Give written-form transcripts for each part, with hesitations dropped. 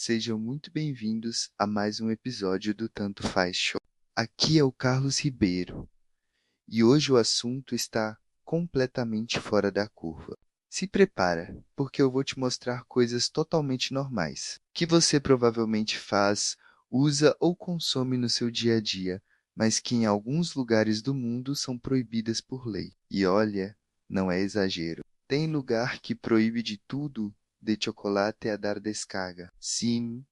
Sejam muito bem-vindos a mais um episódio do Tanto Faz Show. Aqui é o Carlos Ribeiro e hoje o assunto está completamente fora da curva. Se prepara, porque eu vou te mostrar coisas totalmente normais, que você provavelmente faz, usa ou consome no seu dia a dia, mas que em alguns lugares do mundo são proibidas por lei. E olha, não é exagero. Tem lugar que proíbe de tudo de chocolate a dar descarga. Sim,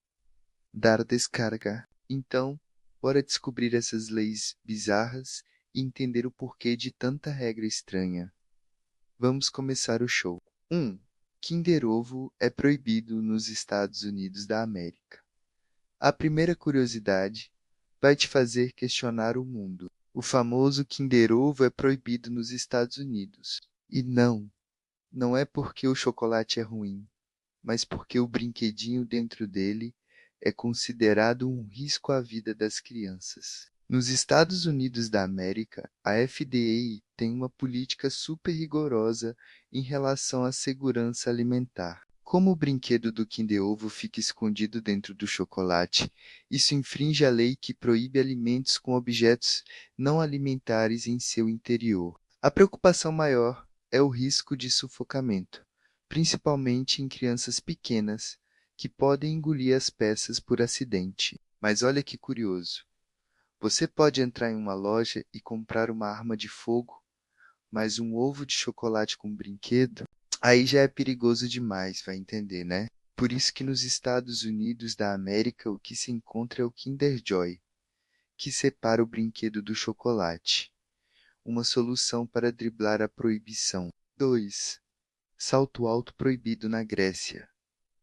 dar descarga. Então, bora descobrir essas leis bizarras e entender o porquê de tanta regra estranha. Vamos começar o show. 1. Kinder Ovo é proibido nos Estados Unidos da América. A primeira curiosidade vai te fazer questionar o mundo. O famoso Kinder Ovo é proibido nos Estados Unidos. E não é porque o chocolate é ruim, mas porque o brinquedinho dentro dele é considerado um risco à vida das crianças. Nos Estados Unidos da América, a FDA tem uma política super rigorosa em relação à segurança alimentar. Como o brinquedo do Kinder Ovo fica escondido dentro do chocolate, isso infringe a lei que proíbe alimentos com objetos não alimentares em seu interior. A preocupação maior é o risco de sufocamento, principalmente em crianças pequenas, que podem engolir as peças por acidente. Mas olha que curioso. Você pode entrar em uma loja e comprar uma arma de fogo, mas um ovo de chocolate com brinquedo? Aí já é perigoso demais, vai entender, né? Por isso que nos Estados Unidos da América o que se encontra é o Kinder Joy, que separa o brinquedo do chocolate. Uma solução para driblar a proibição. 2. Salto alto proibido na Grécia.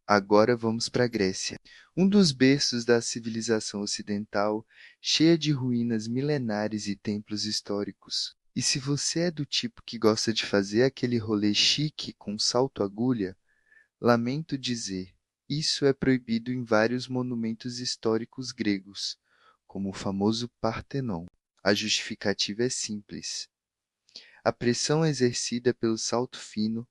Agora vamos para a Grécia, um dos berços da civilização ocidental, cheia de ruínas milenares e templos históricos. E se você é do tipo que gosta de fazer aquele rolê chique com salto-agulha, lamento dizer, isso é proibido em vários monumentos históricos gregos, como o famoso Partenon. A justificativa é simples. A pressão exercida pelo salto fino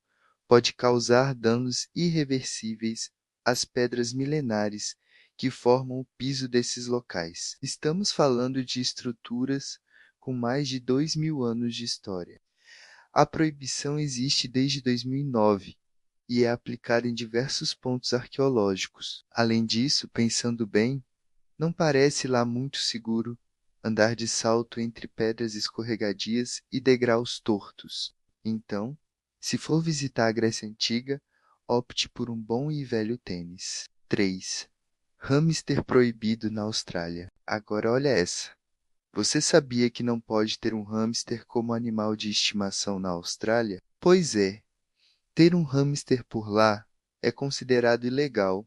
pode causar danos irreversíveis às pedras milenares que formam o piso desses locais. Estamos falando de estruturas com mais de 2.000 anos de história. A proibição existe desde 2009 e é aplicada em diversos pontos arqueológicos. Além disso, pensando bem, não parece lá muito seguro andar de salto entre pedras escorregadias e degraus tortos. Então, se for visitar a Grécia Antiga, opte por um bom e velho tênis. 3. Hamster proibido na Austrália. Agora olha essa. Você sabia que não pode ter um hamster como animal de estimação na Austrália? Pois é, ter um hamster por lá é considerado ilegal,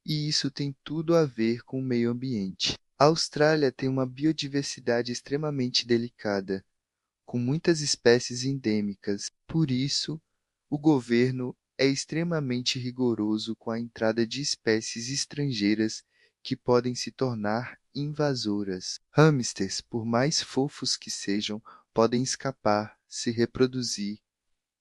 e isso tem tudo a ver com o meio ambiente. A Austrália tem uma biodiversidade extremamente delicada, com muitas espécies endêmicas. Por isso, o governo é extremamente rigoroso com a entrada de espécies estrangeiras que podem se tornar invasoras. Hamsters, por mais fofos que sejam, podem escapar, se reproduzir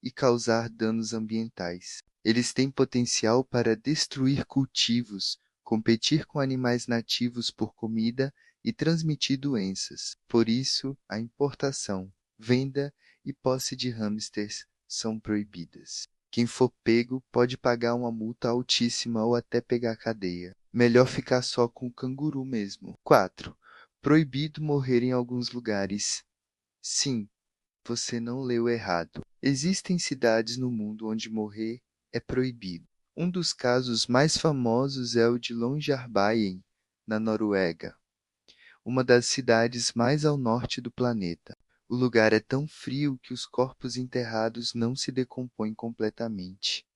e causar danos ambientais. Eles têm potencial para destruir cultivos, competir com animais nativos por comida e transmitir doenças. Por isso, a importação, venda e posse de hamsters são proibidas. Quem for pego pode pagar uma multa altíssima ou até pegar cadeia. Melhor ficar só com o canguru mesmo. 4. Proibido morrer em alguns lugares. Sim, você não leu errado. Existem cidades no mundo onde morrer é proibido. Um dos casos mais famosos é o de Longyearbyen, na Noruega, uma das cidades mais ao norte do planeta. O lugar é tão frio que os corpos enterrados não se decompõem completamente,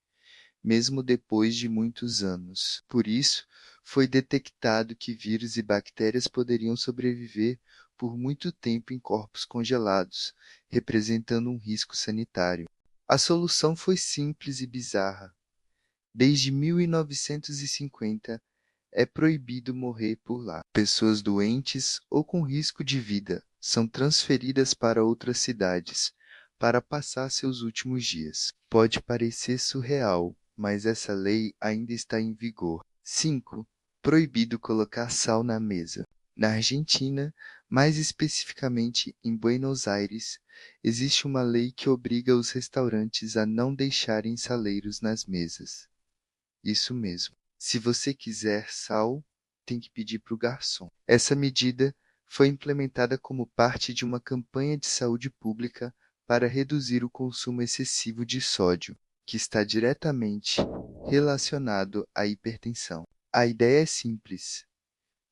mesmo depois de muitos anos. Por isso, foi detectado que vírus e bactérias poderiam sobreviver por muito tempo em corpos congelados, representando um risco sanitário. A solução foi simples e bizarra. Desde 1950, é proibido morrer por lá. Pessoas doentes ou com risco de vida são transferidas para outras cidades para passar seus últimos dias. Pode parecer surreal, mas essa lei ainda está em vigor. 5. Proibido colocar sal na mesa. Na Argentina, mais especificamente em Buenos Aires, existe uma lei que obriga os restaurantes a não deixarem saleiros nas mesas. Isso mesmo. Se você quiser sal, tem que pedir para o garçom. Essa medida foi implementada como parte de uma campanha de saúde pública para reduzir o consumo excessivo de sódio, que está diretamente relacionado à hipertensão. A ideia é simples.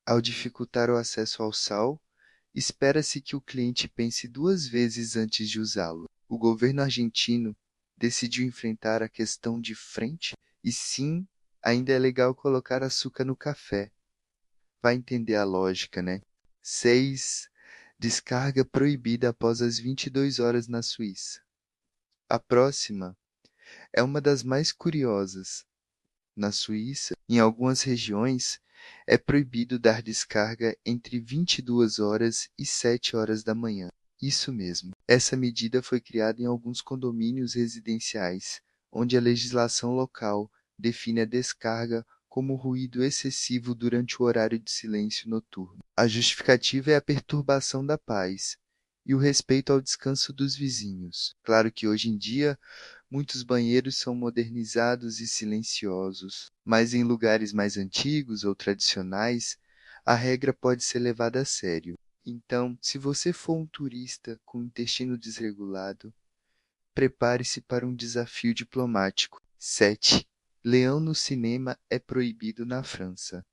Ao dificultar o acesso ao sal, espera-se que o cliente pense duas vezes antes de usá-lo. O governo argentino decidiu enfrentar a questão de frente e sim, ainda é legal colocar açúcar no café. Vai entender a lógica, né? 6. Descarga proibida após as 22 horas na Suíça. A próxima é uma das mais curiosas. Na Suíça, em algumas regiões, é proibido dar descarga entre 22 horas e 7 horas da manhã. Isso mesmo. Essa medida foi criada em alguns condomínios residenciais, onde a legislação local define a descarga como ruído excessivo durante o horário de silêncio noturno. A justificativa é a perturbação da paz e o respeito ao descanso dos vizinhos. Claro que hoje em dia muitos banheiros são modernizados e silenciosos, mas em lugares mais antigos ou tradicionais, a regra pode ser levada a sério. Então, se você for um turista com intestino desregulado, prepare-se para um desafio diplomático. 7. Leão no cinema é proibido na França.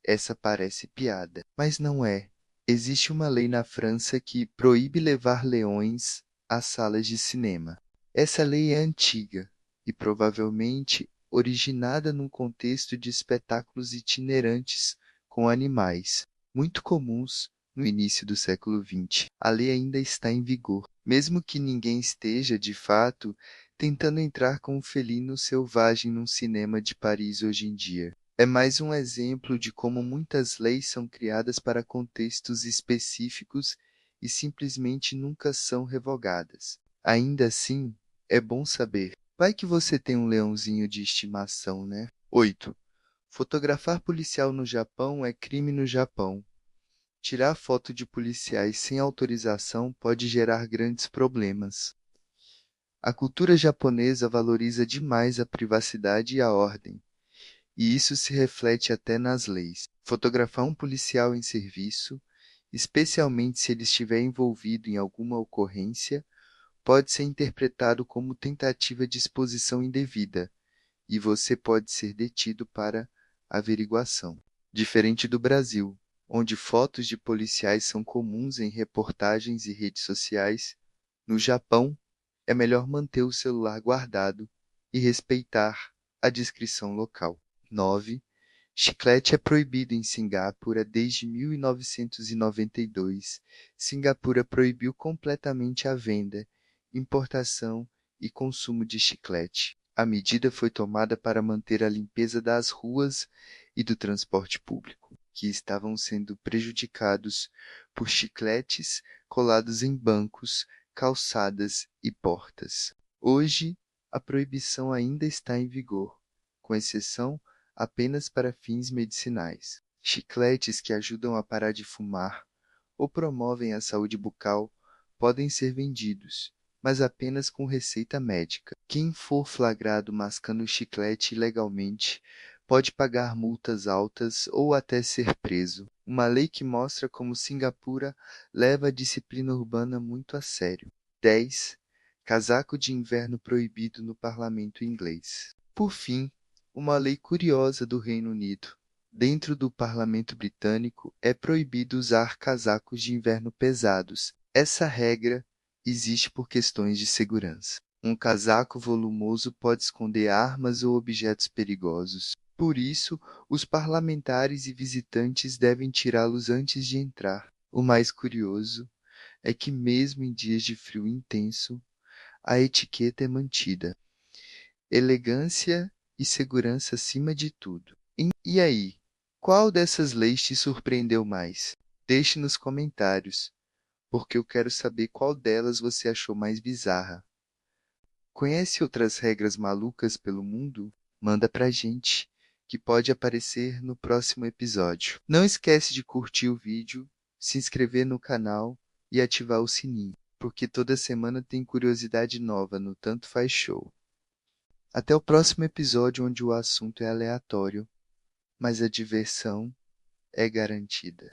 Essa parece piada, mas não é. Existe uma lei na França que proíbe levar leões às salas de cinema. Essa lei é antiga e provavelmente originada num contexto de espetáculos itinerantes com animais, muito comuns no início do século XX. A lei ainda está em vigor, mesmo que ninguém esteja, de fato, tentando entrar com um felino selvagem num cinema de Paris hoje em dia. É mais um exemplo de como muitas leis são criadas para contextos específicos e simplesmente nunca são revogadas. Ainda assim, é bom saber. Vai que você tem um leãozinho de estimação, né? 8. Fotografar policial no Japão é crime no Japão. Tirar foto de policiais sem autorização pode gerar grandes problemas. A cultura japonesa valoriza demais a privacidade e a ordem, e isso se reflete até nas leis. Fotografar um policial em serviço, especialmente se ele estiver envolvido em alguma ocorrência, pode ser interpretado como tentativa de exposição indevida, e você pode ser detido para averiguação. Diferente do Brasil, onde fotos de policiais são comuns em reportagens e redes sociais, no Japão é melhor manter o celular guardado e respeitar a discrição local. 9. Chiclete é proibido em Cingapura desde 1992. Cingapura proibiu completamente a venda, importação e consumo de chiclete. A medida foi tomada para manter a limpeza das ruas e do transporte público, que estavam sendo prejudicados por chicletes colados em bancos, calçadas e portas. Hoje, a proibição ainda está em vigor, com exceção apenas para fins medicinais. Chicletes que ajudam a parar de fumar ou promovem a saúde bucal podem ser vendidos, mas apenas com receita médica. Quem for flagrado mascando chiclete ilegalmente pode pagar multas altas ou até ser preso. Uma lei que mostra como Cingapura leva a disciplina urbana muito a sério. 10. Casaco de inverno proibido no parlamento inglês. Por fim, uma lei curiosa do Reino Unido. Dentro do parlamento britânico, é proibido usar casacos de inverno pesados. Essa regra existe por questões de segurança. Um casaco volumoso pode esconder armas ou objetos perigosos. Por isso, os parlamentares e visitantes devem tirá-los antes de entrar. O mais curioso é que, mesmo em dias de frio intenso, a etiqueta é mantida. Elegância e segurança acima de tudo. E aí, qual dessas leis te surpreendeu mais? Deixe nos comentários, porque eu quero saber qual delas você achou mais bizarra. Conhece outras regras malucas pelo mundo? Manda pra gente. que pode aparecer no próximo episódio. Não esquece de curtir o vídeo, se inscrever no canal e ativar o sininho, porque toda semana tem curiosidade nova no Tanto Faz Show. Até o próximo episódio, onde o assunto é aleatório, mas a diversão é garantida.